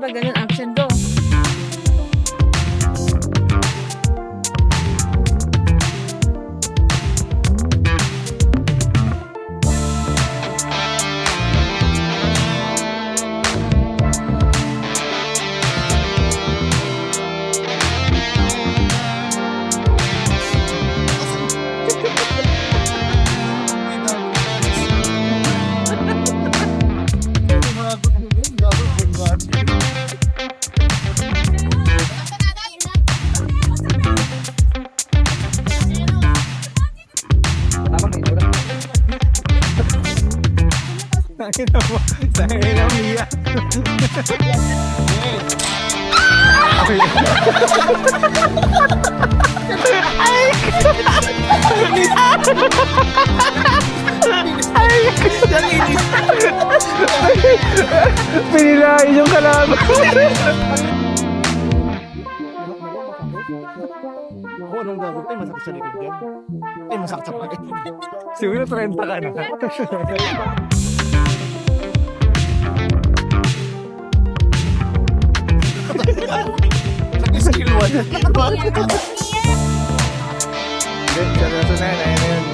pag ganun, action go. Nakita mo, sa ina Mia. Pinilain yung kalaban. Ako, anong gagawin tayo? Masakit sa likod yan. Ay, masakit sa pagod. Siguro 30 ka na. Nag-skill one. Hindi, seryoso na yun.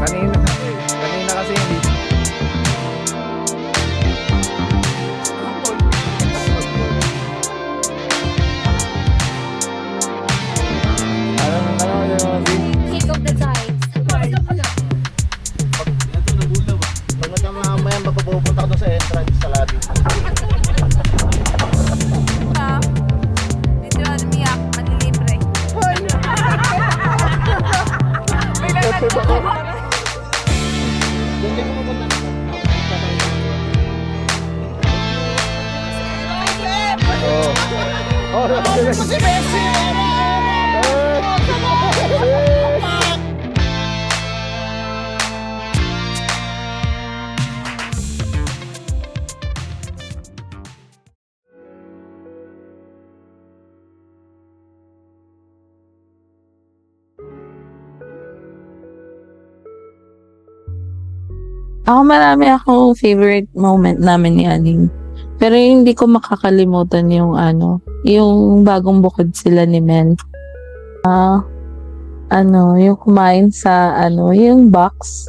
Ayun na yun. Kanina kasi hindi. Ano yung Kick of the tides. Pag mamaya mapapupunta ka doon sa entrance sa lobby. Medyo ano miyak, malilibre. May Doon din mo mapunta. Si Messi! Ako marami akong favorite moment namin ni Aling. Pero yung hindi ko makakalimutan yung yung bagong bukod sila ni Mel. Yung kumain sa yung box.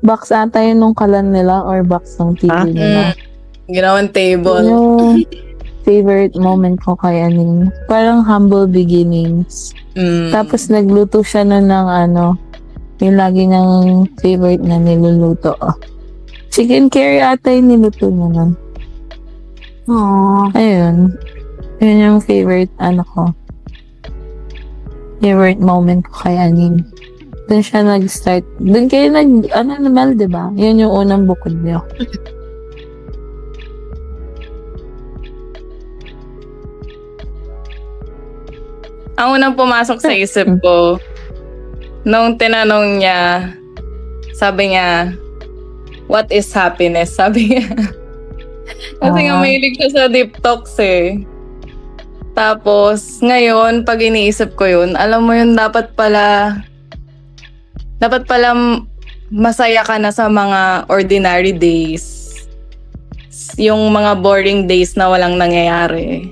Box ata yun nung kalan nila or box ng TV nila. Ginawang table. Yung favorite moment ko kay Aling. Parang humble beginnings. Tapos nagluto siya nun ng yung lagi niyang favorite na niluluto. Chicken curry ata yung niluto niya nun. Ayun. Yun yung favorite ko. Favorite moment ko kay Aning. Doon siya nag-start. Doon kayo namal, diba? Yun yung unang bukod niyo. Ang unang pumasok sa isip ko, nung tinanong niya, sabi niya, what is happiness? Sabi niya. Kasi nga mahilig siya sa deep talks eh. Tapos, ngayon, pag iniisip ko yun, alam mo yun, dapat pala masaya ka na sa mga ordinary days. Yung mga boring days na walang nangyayari.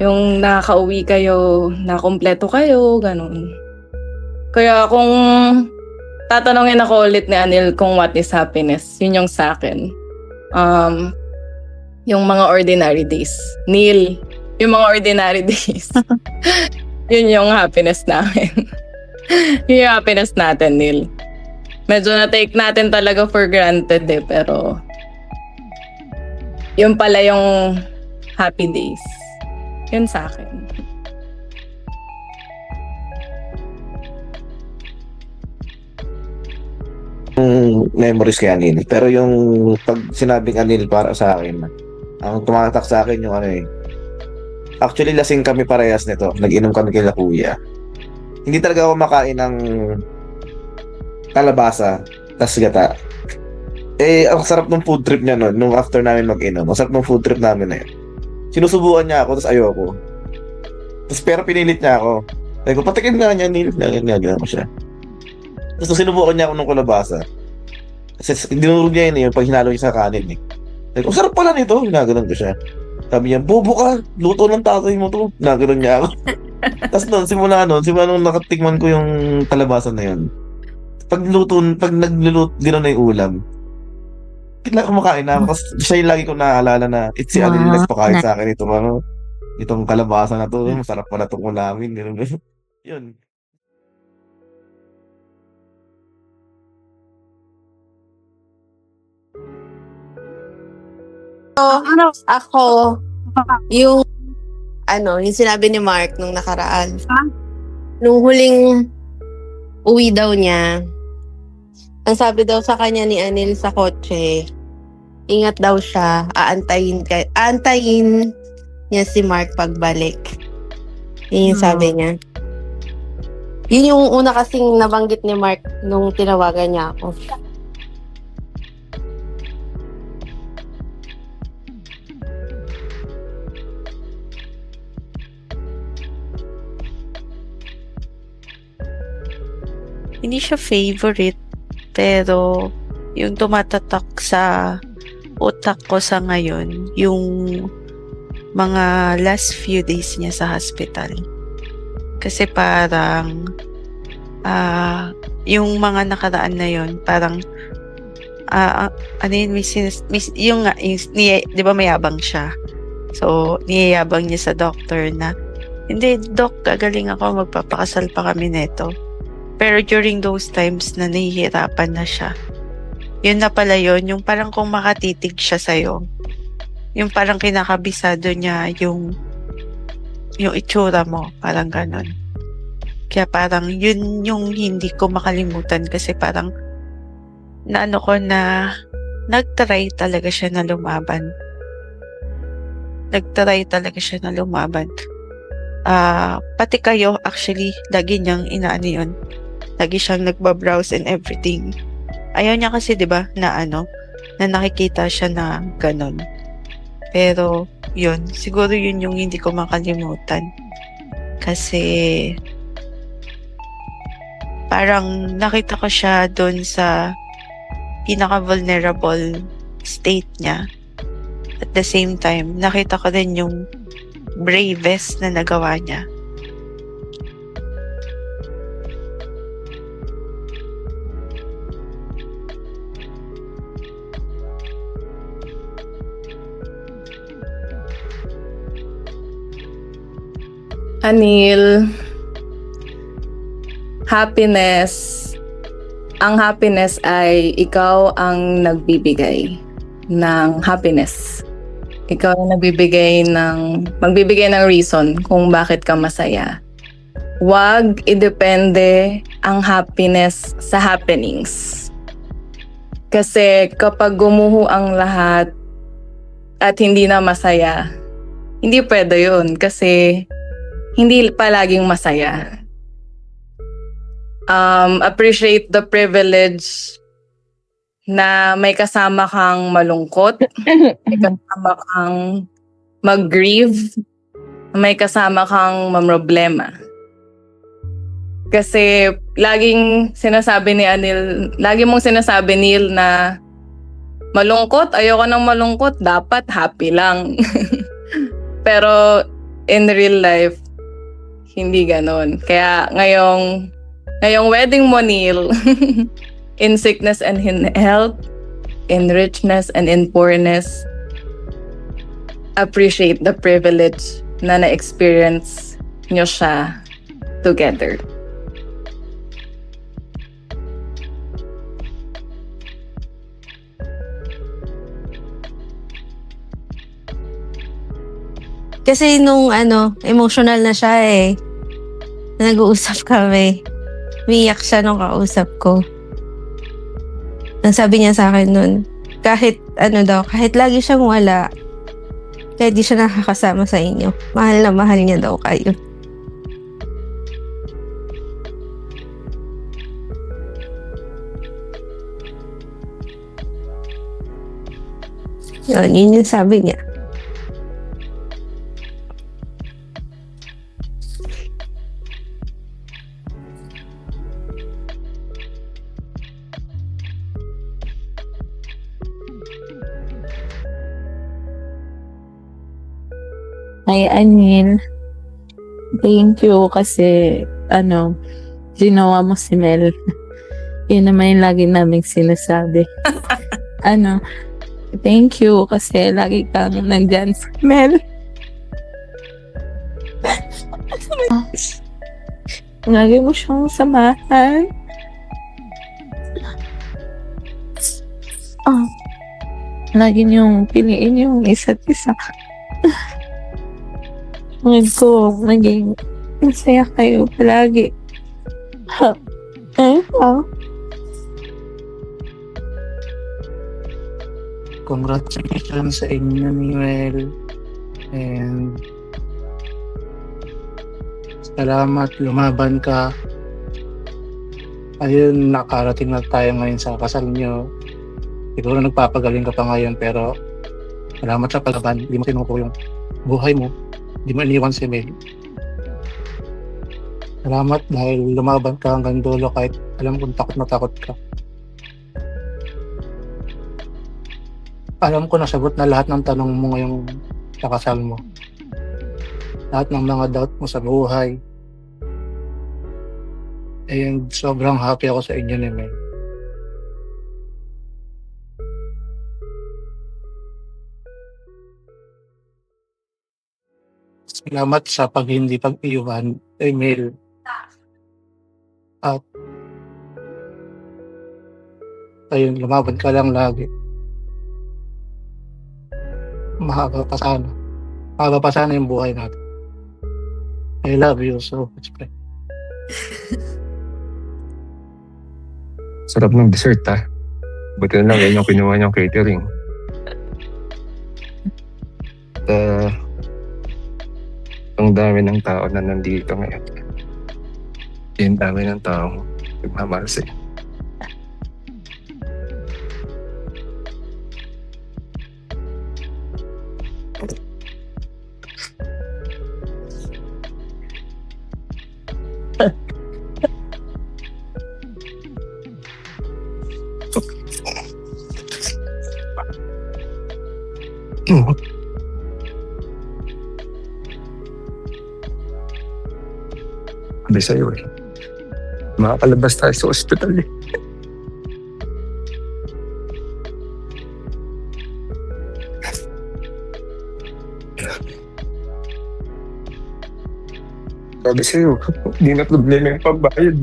Yung nakaka-uwi kayo, nakompleto kayo, ganun. Kaya kung tatanungin ako ulit ni Anil kung what is happiness, yun yung sa akin. Yung mga ordinary days. Neil, yung mga ordinary days. Yun yung happiness namin. Yun yung happiness natin, Neil. Medyo na-take natin talaga for granted eh, pero yun pala yung happy days. Yun sa akin. Memories kay Anil. Pero yung pag sinabing Anil para sa akin, ang tumatak sa akin yung actually lasing kami parehas nito. Nag-inom kami kay Kuya. Hindi talaga ako makain ng kalabasa, tas gata. Ang sarap ng food trip niya noon, nung after namin mag-inom. Ang sarap ng food trip namin na yun. Sinusubukan niya ako, tas ayoko. Tas pero pinilit niya ako. Sabi ko, patikin nga niya, Anil. Gano'n ko siya. Tapos sinubukan niya ako ng kalabasa. Kasi dinurog niya yun yung pag hinalo niya sa kanin eh. Like, sarap pala nito. Ginaganon ko siya. Sabi niya, bobo ka, luto ng tatay mo to. Nagano'n niya ako. Tapos simula nung nakatikman ko yung kalabasan na yun. Pag nagluluto, gano'n na yung ulam. Kailangan kumakain na ako. Kasi siya yung lagi ko naaalala na, it's si Anil nagpakain sa akin itong kalabasan na to. Masarap pala itong ulamin. Gano'n. Yun. Ako, yung yung sinabi ni Mark nung nakaraan. Nung huling uwi daw niya, ang sabi daw sa kanya ni Anil sa kotse, ingat daw siya, aantayin niya si Mark pagbalik. Yun yung sabi niya. Yun yung una kasing nabanggit ni Mark nung tinawagan niya ako. Hindi siya favorite, pero yung tumatatak sa utak ko sa ngayon, yung mga last few days niya sa hospital. Kasi parang, yung mga nakaraan na yun, parang, di ba mayabang siya? So, niyayabang niya sa doctor na, hindi, doc, gagaling ako, magpapakasal pa kami neto. Pero during those times na nahihirapan na siya, yun na pala yun, yung parang kung makatitig siya sa'yo, yung parang kinakabisado niya yung itsura mo, parang ganon. Kaya parang yun yung hindi ko makalimutan kasi parang naano ko na nagtry talaga siya na lumaban. Pati kayo, actually, lagi niyang inaano yun. Lagi siyang nagbabrowse and everything. Ayaw niya kasi, di ba, na nakikita siya na ganon. Pero, yun, siguro yun yung hindi ko makalimutan. Kasi, parang nakita ko siya doon sa pinaka-vulnerable state niya. At the same time, nakita ko din yung bravest na nagawa niya. Anil, ang happiness ay ikaw ang nagbibigay ng happiness. Ikaw ang magbibigay ng reason kung bakit ka masaya. Huwag idepende ang happiness sa happenings. Kasi kapag gumuho ang lahat at hindi na masaya, hindi pwede yun kasi hindi palaging masaya. Appreciate the privilege na may kasama kang malungkot, may kasama kang mag-grieve, may kasama kang mamroblema. Kasi lagi mong sinasabi, Neil, na malungkot, ayoko ng malungkot, dapat happy lang. Pero in real life, hindi ganon. Kaya ngayong wedding mo, Neil, in sickness and in health, in richness and in poorness, appreciate the privilege na na-experience nyo siya together. Kasi nung emotional na siya nag-uusap kami. Umiyak siya nung kausap ko. Ang sabi niya sa akin nun, kahit kahit lagi siyang wala, kahit di siya nakakasama sa inyo, mahal na mahal niya daw kayo. Yun yung sabi niya. Kay Anil, thank you kasi, ginawa mo si Mel. Yun naman yung lagi naming sinasabi. Thank you kasi lagi kang nandyan sa Mel. Lagi mo siyang samahan. Lagi niyong piliin yung isa't isa. Ngayon ko, naging masaya kayo palagi. Congratulations sa inyo ni Mel. And salamat, lumaban ka. Ayun, nakarating na tayo ngayon sa kasal nyo. Siguro nagpapagaling ka pa ngayon, pero salamat sa paglaban. Hindi mo sinuko yung buhay mo. Hindi mo iniwan si Mel. Salamat dahil lumaban ka hanggang dulo kahit alam kong takot na takot ka. Alam ko nasagot na lahat ng tanong mo ngayong nakasal mo. Lahat ng mga doubt mo sa buhay. And sobrang happy ako sa inyo ni Mel. Salamat sa hindi pag-iwan kay Mel. At ayun, lumaban ka lang lagi. Mahaba pa sana. Mahaba pa sana yung buhay natin. I love you so much, friend. Sarap ng dessert, ha? Buti na lang yan yung kinuha niyang catering. Ang dami ng tao na nandito ngayon. Yung dami ng tao nagmamahal sa'yo. Sabi sa'yo eh. Makakalabas tayo sa ospital eh. Sabi sa'yo, hindi na problema yung pambayad.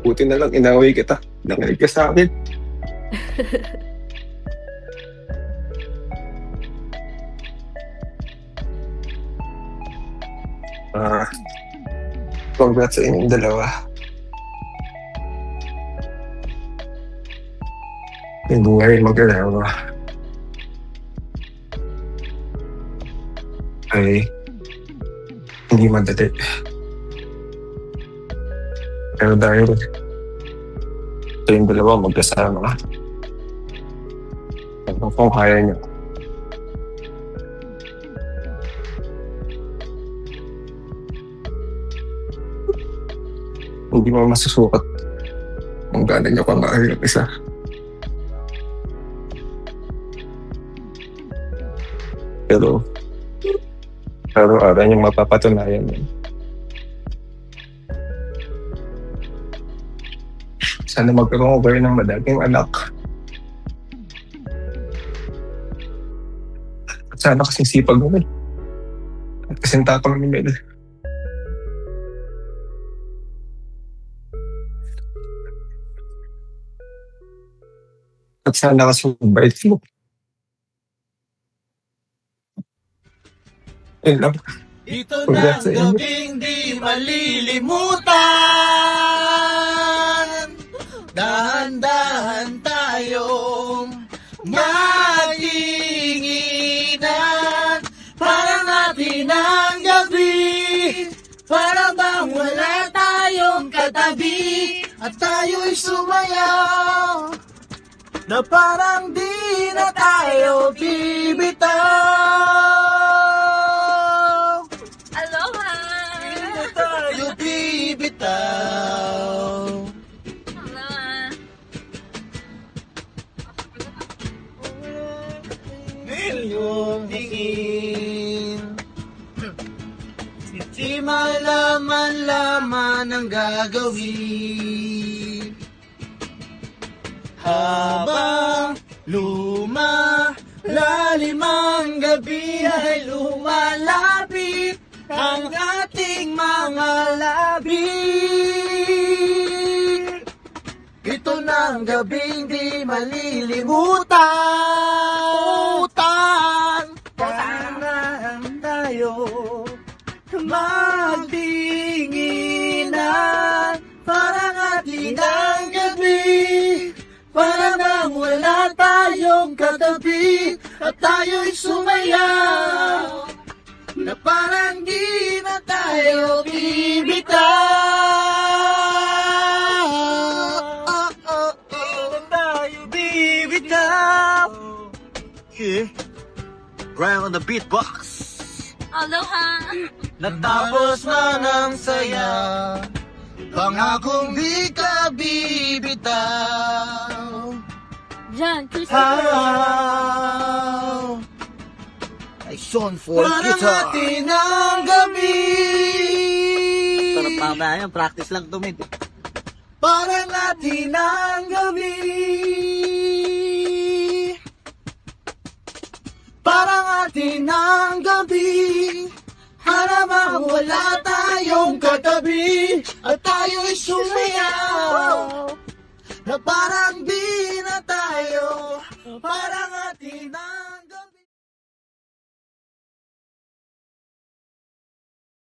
Buti na lang inaway kita. Nanginig ka sa akin. Congrats sa inyong dalawa. Yung buhay mag-alawa ay hindi madali. Pero dahil kayong dalawa magkasama, kung kaya niyo. Hindi mo masusukat kung gaano niyo kamahal yung isa. Pero araw-araw niyong mapapatunayan yun. Sana magkaroon kayo ng madaging anak. At sana kasing sipag mo eh. At kasing tapang ni Mel. At sana kasing bait mo. Yun lang. Ito Congrats sa inyo. gabing di malilimutan. Dahan-dahan tayong mag-iinginan. Parang atin ang gabi, para bang wala tayong katabi at tayo'y sumayaw na parang di na tayo bibitaw. Aloha! Di na tayo bibitaw. Aloha! Milyong tingin, di malaman-laman ang gagawin. Habang lumalalim ang gabi ay lumalapit ang ating mga labi. Ito na ang gabing di malilimutan. Kailangan tayo magtinginan. Parang atin ang gabi, para nang wala tayong katabi at tayo'y sumayaw na parang di na tayo bibitaw. Di na tayo bibitaw. Yeah. Brian on the beatbox. Aloha! Natapos na ng saya, pangakong di ka bibitaw. John, choose How I shone for guitar. Parang atin ang gabi. Sarap mamaya yan, practice lang tumid. Parang atin ang gabi. Parang atin ang gabi. Haramang wala tayong katabi at tayo'y sumayaw na parang di